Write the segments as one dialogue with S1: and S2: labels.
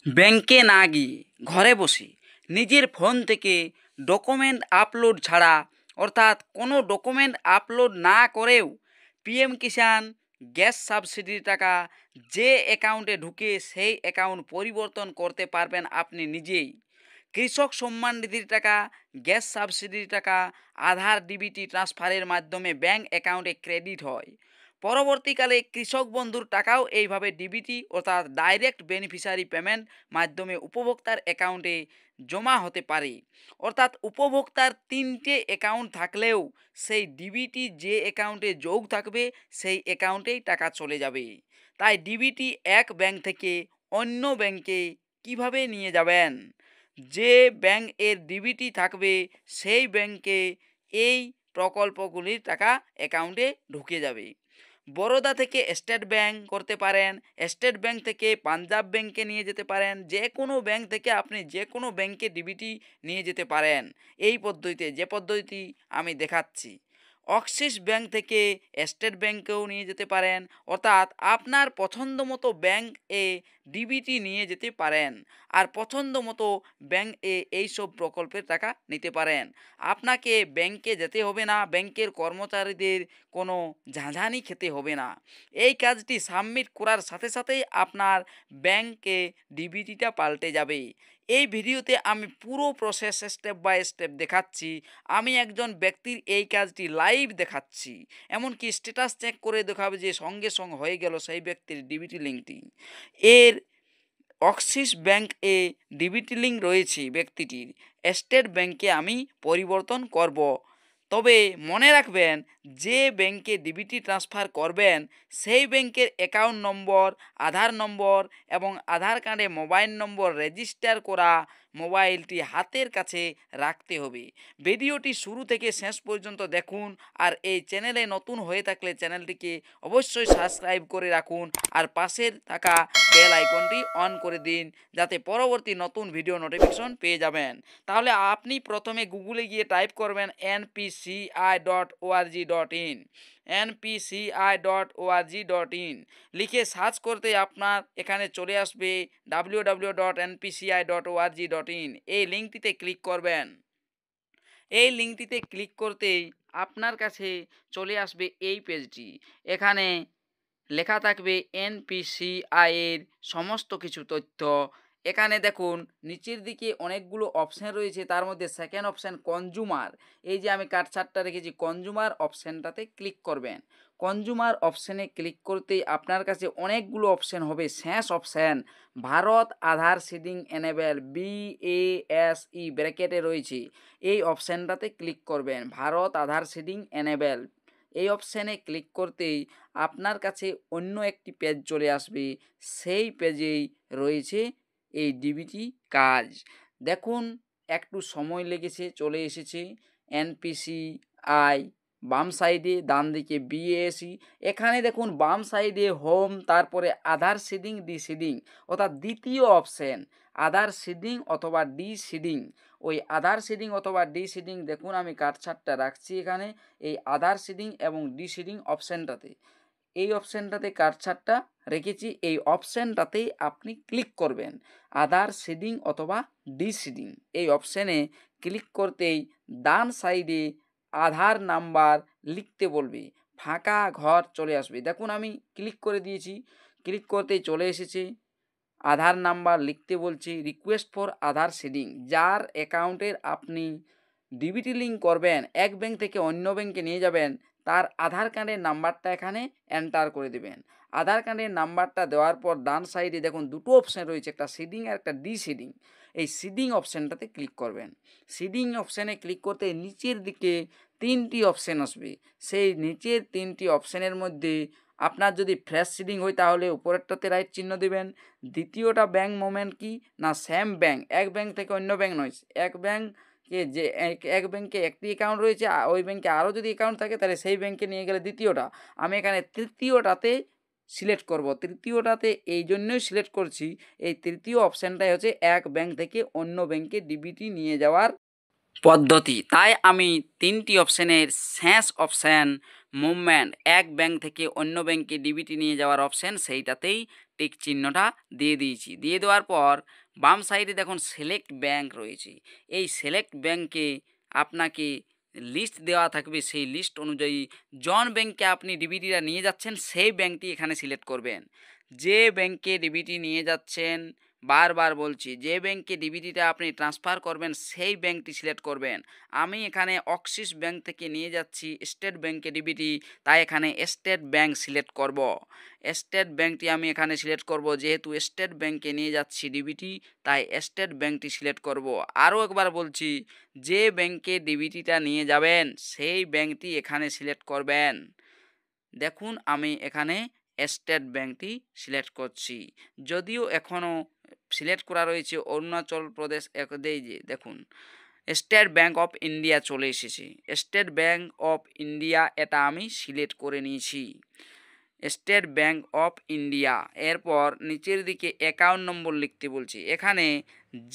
S1: ব্যাংকে না গিয়ে ঘরে বসে নিজের ফোন থেকে ডকুমেন্ট আপলোড ছাড়া অর্থাৎ কোনো ডকুমেন্ট আপলোড না করেও পিএম কিষাণ গ্যাস সাবসিডির টাকা যে অ্যাকাউন্টে ঢুকে সেই অ্যাকাউন্ট পরিবর্তন করতে পারবেন আপনি নিজেই। কৃষক সম্মান নিধির টাকা, গ্যাস সাবসিডির টাকা আধার ডিবিটি ট্রান্সফারের মাধ্যমে ব্যাংক অ্যাকাউন্টে ক্রেডিট হয়। পরবর্তীকালে কৃষক বন্ধুর টাকাও এইভাবে ডিবিটি অর্থাৎ ডাইরেক্ট বেনিফিশিয়ারি পেমেন্ট মাধ্যমে উপভোক্তার অ্যাকাউন্টে জমা হতে পারে। অর্থাৎ উপভোক্তার 3টে অ্যাকাউন্ট থাকলেও সেই ডিবিটি যে অ্যাকাউন্টে যোগ থাকবে সেই অ্যাকাউন্টেই টাকা চলে যাবে। তাই ডিবিটি এক ব্যাংক থেকে অন্য ব্যাংকে কিভাবে নিয়ে যাবেন? যে ব্যাংক এর ডিবিটি থাকবে সেই ব্যাংকে এই প্রকল্পগুলির টাকা অ্যাকাউন্টে ঢুকে যাবে। বরোদা থেকে স্টেট ব্যাংক করতে পারেন, স্টেট ব্যাংক থেকে পাঞ্জাব ব্যাংকে নিয়ে যেতে পারেন, যে কোনো ব্যাংক থেকে আপনি যে কোনো ব্যাংকে ডিবিটি নিয়ে যেতে পারেন এই পদ্ধতিতে, যে পদ্ধতি আমি দেখাচ্ছি। অক্সিস ব্যাংক থেকে স্টেট ব্যাংকেও নিয়ে যেতে পারেন, অর্থাৎ আপনার পছন্দ মতো ব্যাংক এ ডিবিটি নিয়ে যেতে পারেন আর পছন্দ মতো ব্যাংক এ এইসব প্রকল্পের টাকা নিতে পারেন। আপনাকে ব্যাংকে যেতে হবে না, ব্যাংকের কর্মচারীদের কোনো ঝাঁঝানি খেতে হবে না। এই কাজটি সাবমিট করার সাথে সাথেই আপনার ব্যাংকে ডিবিটিটা পাল্টে যাবে। এই ভিডিওতে আমি পুরো প্রসেস স্টেপ বাই স্টেপ দেখাচ্ছি। আমি একজন ব্যক্তির এই কাজটি লাইভ দেখাচ্ছি, এমনকি স্ট্যাটাস চেক করে দেখাবে যে সঙ্গে সঙ্গে হয়ে গেল সেই ব্যক্তির ডিবিটি লিঙ্কটি। এর অক্সিস ব্যাংক এ ডিবিটি লিঙ্ক রয়েছে ব্যক্তিটির, স্টেট ব্যাংকে আমি পরিবর্তন করব। তবে মনে রাখবেন যে ব্যাংকে ডিবিটি ট্রান্সফার করবেন সেই ব্যাংকের অ্যাকাউন্ট নম্বর, আধার নম্বর এবং আধার কার্ডে মোবাইল নম্বর রেজিস্টার করা মোবাইলটি হাতের কাছে রাখতে হবে। ভিডিওটি শুরু থেকে শেষ পর্যন্ত দেখুন আর এই চ্যানেলে নতুন হয়ে থাকলে চ্যানেলটিকে অবশ্যই সাবস্ক্রাইব করে রাখুন আর পাশের থাকা বেল আইকনটি অন করে দিন যাতে পরবর্তী নতুন ভিডিও নোটিফিকেশন পেয়ে যাবেন। তাহলে আপনি প্রথমে গুগলে গিয়ে টাইপ করবেন npci.org.in, npci.org.in লিখে সার্চ করতে আপনার এখানে চলে আসবে www.npci.org.in। এই লিঙ্কটিতে ক্লিক করবেন। এই লিঙ্কটিতে ক্লিক করতেই আপনার কাছে চলে আসবে এই পেজটি। এখানে লেখা থাকবে এনপিসিআই এর সমস্ত কিছু তথ্য। এখানে দেখুন নিচের দিকে অনেকগুলো অপশান রয়েছে, তার মধ্যে সেকেন্ড অপশান কনজুমার, এই যে আমি কাটছাঁটটা রেখেছি কনজুমার অপশানটাতে ক্লিক করবেন। কনজুমার অপশানে ক্লিক করতেই আপনার কাছে অনেকগুলো অপশান হবে। শেষ অপশান ভারত আধার সিডিং এনেবেল, BASE ব্র্যাকেটে রয়েছে, এই অপশানটাতে ক্লিক করবেন, ভারত আধার সিডিং এনেবেল। এই অপশানে ক্লিক করতেই আপনার কাছে অন্য একটি পেজ চলে আসবে, সেই পেজেই রয়েছে এই ডিবিটি কাজ। দেখুন একটু সময় লেগেছে, চলে এসেছে। এনপিসিআই বাম সাইডে, ডান দিকে BASE। এখানে দেখুন বাম সাইডে হোম, তারপরে আধার সিডিং ডিসিডিং, অর্থাৎ দ্বিতীয় অপশান আধার সিডিং অথবা ডিসিডিং। ওই আধার সিডিং অথবা ডিসিডিং দেখুন আমি কাটছাঁটটা রাখছি এখানে এই আধার সিডিং এবং ডিসিডিং অপশানটাতে, এই অপশানটাতে কাটছাঁটটা রেখেছি। এই অপশানটাতেই আপনি ক্লিক করবেন, আধার সিডিং অথবা ডিসিডিং। এই অপশানে ক্লিক করতেই ডান সাইডে আধার নাম্বার লিখতে বলবে, ফাঁকা ঘর চলে আসবে। দেখুন আমি ক্লিক করে দিয়েছি, ক্লিক করতেই চলে এসেছে। আধার নাম্বার লিখতে বলছি, রিকোয়েস্ট ফর আধার সিডিং, যার অ্যাকাউন্টের আপনি ডিবিটি লিঙ্ক করবেন, এক ব্যাংক থেকে অন্য ব্যাংকে নিয়ে যাবেন, তার আধার কার্ডের নাম্বারটা এখানে এন্টার করে দেবেন। আধার কার্ডের নাম্বারটা দেওয়ার পর ডান সাইডে দেখুন দুটো অপশান রয়েছে, একটা সিডিং আর একটা ডিসিডিং। এই সিডিং অপশানটাতে ক্লিক করবেন। সিডিং অপশানে ক্লিক করতে নিচের দিকে 3টি অপশান আসবে, সেই নিচের 3টি অপশানের মধ্যে আপনার যদি ফ্রেশ সিডিং হয় তাহলে উপরেরটাতে রাইট চিহ্ন দেবেন। দ্বিতীয়টা ব্যাংক মোমেন্ট কি না, সেম ব্যাংক, এক ব্যাংক থেকে অন্য ব্যাংক নয়, এক ব্যাংক যে এক ব্যাংকে একটি অ্যাকাউন্ট রয়েছে, ওই ব্যাংকে আরও যদি অ্যাকাউন্ট থাকে তাহলে সেই ব্যাংকে নিয়ে গেলে দ্বিতীয়টা। আমি এখানে তৃতীয়টাতে সিলেক্ট করব। তৃতীয়টাতে এই জন্যই সিলেক্ট করছি, এই তৃতীয় অপশানটাই হচ্ছে এক ব্যাংক থেকে অন্য ব্যাংকে ডিবিটি নিয়ে যাওয়ার পদ্ধতি। তাই আমি 3টি অপশানের শেষ অপশান মুভমেন্ট, এক ব্যাংক থেকে অন্য ব্যাংকে ডিবিটি নিয়ে যাওয়ার অপশান, সেইটাতেই টিক চিহ্নটা দিয়ে দিয়েছি। দিয়ে দেওয়ার পর বাম সাইডে দেখুন সিলেক্ট ব্যাংক রয়েছে। এই সিলেক্ট ব্যাংকে আপনাকে লিস্ট দেওয়া থাকবে, সেই লিস্ট অনুযায়ী জন ব্যাংকে আপনি ডিবিটিটা নিয়ে যাচ্ছেন সেই ব্যাংকটি এখানে সিলেক্ট করবেন। যে ব্যাংকে ডিবিটি নিয়ে যাচ্ছেন, বারবার বলছি, যে ব্যাংকে ডিবিটিটা আপনি ট্রান্সফার করবেন সেই ব্যাংকটি সিলেক্ট করবেন। আমি এখানে অক্সিস ব্যাংক থেকে নিয়ে যাচ্ছি স্টেট ব্যাংকে ডিবিটি, তাই এখানে স্টেট ব্যাংক সিলেক্ট করব। স্টেট ব্যাংকটি আমি এখানে সিলেক্ট করব, যেহেতু স্টেট ব্যাংকে নিয়ে যাচ্ছি ডিবিটি তাই স্টেট ব্যাংকটি সিলেক্ট করব। আরও একবার বলছি, যে ব্যাংকে ডিবিটিটা নিয়ে যাবেন সেই ব্যাংকটি এখানে সিলেক্ট করবেন। দেখুন আমি এখানে স্টেট ব্যাংকটি সিলেক্ট করছি, যদিও এখনও সিলেক্ট করা রয়েছে অরুণাচল প্রদেশ। এই যে দেখুন স্টেট ব্যাংক অফ ইন্ডিয়া চলে এসেছে। স্টেট ব্যাংক অফ ইন্ডিয়া এটা আমি সিলেক্ট করে নিয়েছি, স্টেট ব্যাংক অফ ইন্ডিয়া। এরপর নিচের দিকে অ্যাকাউন্ট নম্বর লিখতে বলছি। এখানে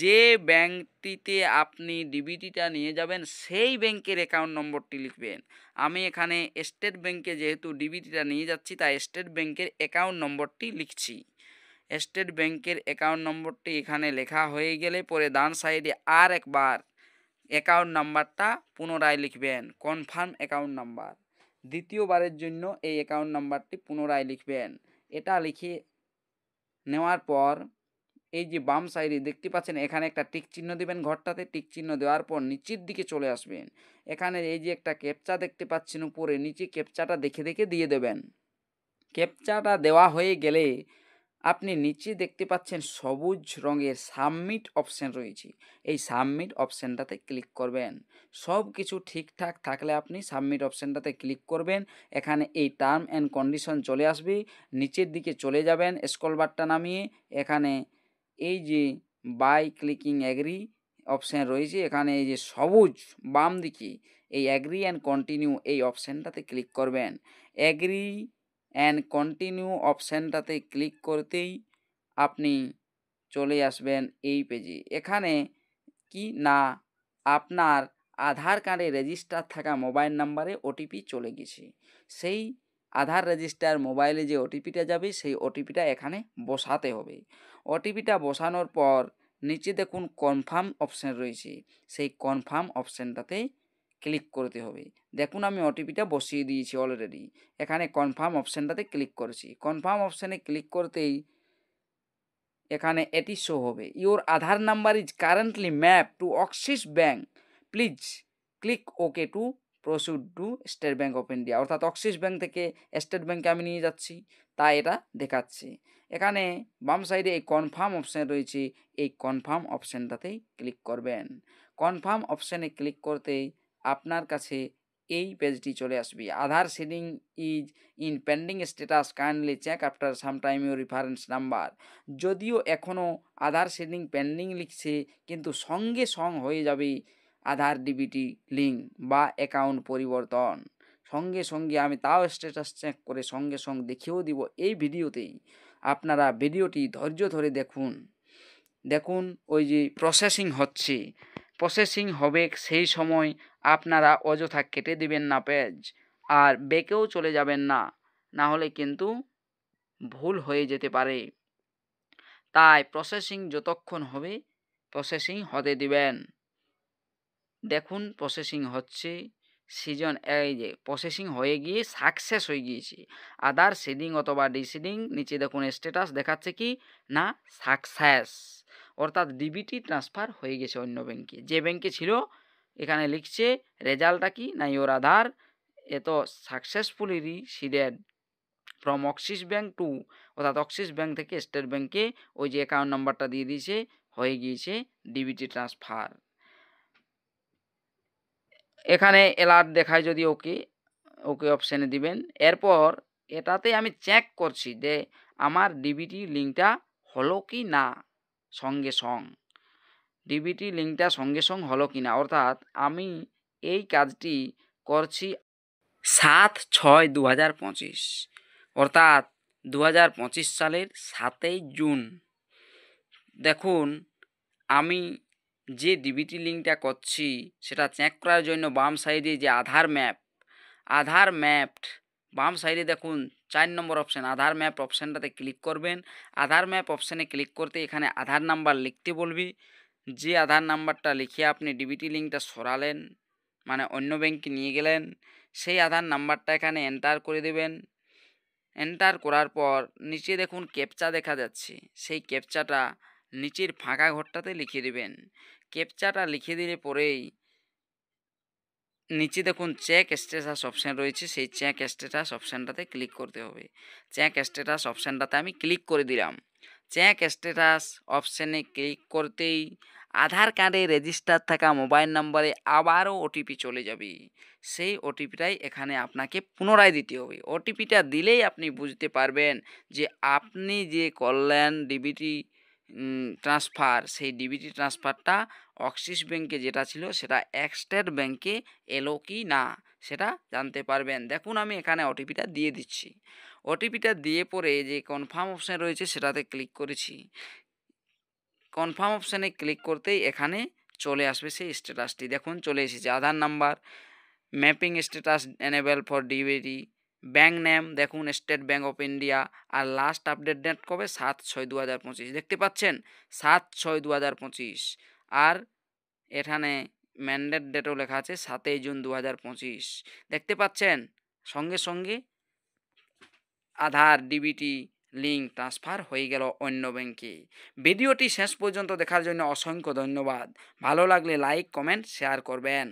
S1: যে ব্যাংকটিতে আপনি ডিবিটিটা নিয়ে যাবেন সেই ব্যাংকের অ্যাকাউন্ট নম্বরটি লিখবেন। আমি এখানে স্টেট ব্যাংকে যেহেতু ডিবিটিটা নিয়ে যাচ্ছি তাই স্টেট ব্যাংকের অ্যাকাউন্ট নম্বরটি লিখছি। স্টেট ব্যাংকের অ্যাকাউন্ট নম্বরটি এখানে লেখা হয়ে গেলে পরে ডান সাইডে আর একবার অ্যাকাউন্ট নাম্বারটা পুনরায় লিখবেন, কনফার্ম অ্যাকাউন্ট নাম্বার। দ্বিতীয়বারের জন্য এই অ্যাকাউন্ট নাম্বারটি পুনরায় লিখবেন। এটা লিখে নেওয়ার পর এই যে বাম সাইডে দেখতে পাচ্ছেন এখানে একটা টিক চিহ্ন দেবেন, ঘরটাতে টিক চিহ্ন দেওয়ার পর নিচের দিকে চলে আসবেন। এখানে এই যে একটা ক্যাপচা দেখতে পাচ্ছেন উপরে, নিচে ক্যাপচাটা দেখে দেখে দিয়ে দেবেন। ক্যাপচাটা দেওয়া হয়ে গেলে আপনি নিচে দেখতে পাচ্ছেন সবুজ রঙের সাবমিট অপশান রয়েছে, এই সাবমিট অপশানটাতে ক্লিক করবেন। সব কিছু ঠিকঠাক থাকলে আপনি সাবমিট অপশানটাতে ক্লিক করবেন। এখানে এই টার্ম অ্যান্ড কন্ডিশন চলে আসবে, নিচের দিকে চলে যাবেন স্ক্রল বারটা নামিয়ে। এখানে এই যে বাই ক্লিকিং অ্যাগ্রি অপশান রয়েছে, এখানে এই যে সবুজ বাম দিকে এই অ্যাগ্রি অ্যান্ড কন্টিনিউ এই অপশানটাতে ক্লিক করবেন। অ্যাগ্রি অ্যান্ড কন্টিনিউ অপশানটাতে ক্লিক করতেই আপনি চলে আসবেন এই পেজে। এখানে কি না, আপনার আধার কার্ডে রেজিস্টার থাকা মোবাইল নাম্বারে ওটিপি চলে গেছে। সেই আধার রেজিস্টার মোবাইলে যে ওটিপিটা যাবে সেই ওটিপিটা এখানে বসাতে হবে। ওটিপিটা বসানোর পর নিচে দেখুন কনফার্ম অপশান রয়েছে, সেই কনফার্ম অপশানটাতে ক্লিক করতে হবে। দেখুন আমি ওটিপিটা বসিয়ে দিয়েছি অলরেডি, এখানে কনফার্ম অপশানটাতে ক্লিক করেছি। কনফার্ম অপশানে ক্লিক করতেই এখানে এটি শো হবে, your Aadhaar number is currently map to Axis bank, please click okay to proceed to State Bank of India. অর্থাৎ অক্সিস ব্যাংক থেকে স্টেট ব্যাংকে আমি নিয়ে যাচ্ছি তাই এটা দেখাচ্ছে। এখানে বাম সাইডে এই কনফার্ম অপশান রয়েছে, এই কনফার্ম অপশানটাতেই ক্লিক করবেন। কনফার্ম অপশানে ক্লিক করতেই আপনার কাছে এই পেজটি চলে আসবে। Aadhaar seeding is in pending status, kindly check after some time your reference number. যদিও এখনও আধার সিডিং পেন্ডিং লিখছে, কিন্তু সঙ্গে সঙ্গে হয়ে যাবে আধার ডিবিটি লিঙ্ক বা অ্যাকাউন্ট পরিবর্তন। সঙ্গে সঙ্গে আমি তাও স্ট্যাটাস চেক করে সঙ্গে সঙ্গে দেখিয়েও দিব এই ভিডিওতেই। আপনারা ভিডিওটি ধৈর্য ধরে দেখুন। দেখুন ওই যে প্রসেসিং হচ্ছে, প্রসেসিং হবে, সেই সময় আপনারা অযথা কেটে দিবেন না পেজ, আর বেঁকেও চলে যাবেন না, না হলে কিন্তু ভুল হয়ে যেতে পারে। তাই প্রসেসিং যতক্ষণ হবে প্রসেসিং হতে দিবেন। দেখুন প্রসেসিং হচ্ছে, সিজন এই যে প্রসেসিং হয়ে গিয়ে সাকসেস হয়ে গিয়েছে। আধার সিডিং অথবা ডিসিডিং, নিচে দেখুন স্ট্যাটাস দেখাচ্ছে কি না সাকসেস, অর্থাৎ ডিবিটি ট্রান্সফার হয়ে গেছে অন্য ব্যাংকে। যে ব্যাংকে ছিল এখানে লিখছে রেজাল্টটা কি না ইওর আধার এত successfully reseeded from Axis bank to, অর্থাৎ অক্সিস ব্যাংক থেকে স্টেট ব্যাংকে ওই যে অ্যাকাউন্ট নাম্বারটা দিয়ে দিয়েছে, হয়ে গিয়েছে ডিবিটি ট্রান্সফার। এখানে অ্যালার্ট দেখায় যদি ওকে, ওকে অপশানে দিবেন। এরপর এটাতে আমি চেক করছি যে আমার ডিবিটি লিঙ্কটা হলো কি না, সঙ্গে সঙ্গ ডিবিটি লিঙ্কটা সঙ্গে সঙ্গ হলো কি না। অর্থাৎ আমি এই কাজটি করছি 7/6/2025, অর্থাৎ 2025 সালের 7ই জুন। দেখুন আমি যে ডিবিটি লিঙ্কটা করছি সেটা চেক করার জন্য বাম সাইডে যে আধার ম্যাপ বাম সাইডে দেখুন 4 নম্বর অপশান আধার ম্যাপ অপশানটাতে ক্লিক করবেন। আধার ম্যাপ অপশানে ক্লিক করতে এখানে আধার নাম্বার লিখতে বলবি। যে আধার নাম্বারটা লিখে আপনি ডিবিটি লিঙ্কটা সরালেন, মানে অন্য ব্যাংকে নিয়ে গেলেন, সেই আধার নাম্বারটা এখানে এন্টার করে দেবেন। এন্টার করার পর নিচে দেখুন ক্যাপচা দেখা যাচ্ছে, সেই ক্যাপচাটা নিচের ফাঁকা ঘরটাতে লিখে দেবেন। ক্যাপচাটা লিখে দিলে পরেই নিচে দেখুন চেক স্ট্যাটাস অপশান রয়েছে, সেই চেক স্ট্যাটাস অপশানটাতে ক্লিক করতে হবে। চেক স্ট্যাটাস অপশানটাতে আমি ক্লিক করে দিলাম। চেক স্ট্যাটাস অপশানে ক্লিক করতেই আধার কার্ডে রেজিস্টার থাকা মোবাইল নম্বরে আবারও ওটিপি চলে যাবে। সেই ওটিপিটাই এখানে আপনাকে পুনরায় দিতে হবে। ওটিপিটা দিলেই আপনি বুঝতে পারবেন যে আপনি যে করলেন ডিবিটি ট্রান্সফার, সেই ডিবিটি ট্রান্সফারটা অক্সিস ব্যাংকে যেটা ছিল সেটা এক্সটেট ব্যাংকে এলো কি না সেটা জানতে পারবেন। দেখুন আমি এখানে ওটিপিটা দিয়ে দিচ্ছি। ওটিপিটা দিয়ে পরে যে কনফার্ম অপশান রয়েছে সেটাতে ক্লিক করেছি। কনফার্ম অপশানে ক্লিক করতেই এখানে চলে আসবে সেই স্ট্যাটাসটি। দেখুন চলে এসেছে Aadhaar number, mapping status enable for DBT, bank name দেখুন স্টেট ব্যাঙ্ক অফ ইন্ডিয়া, আর লাস্ট আপডেট ডেট কবে 7/6/2025 দেখতে পাচ্ছেন 7/6/2025। আর এখানে ম্যান্ডেট ডেটও লেখা আছে 7 জুন 2025 দেখতে পাচ্ছেন। সঙ্গে সঙ্গে আধার ডিবিটি লিঙ্ক ট্রান্সফার হয়ে গেল অন্য ব্যাংকে। ভিডিওটি শেষ পর্যন্ত দেখার জন্য অসংখ্য ধন্যবাদ। ভালো লাগলে লাইক কমেন্ট শেয়ার করবেন।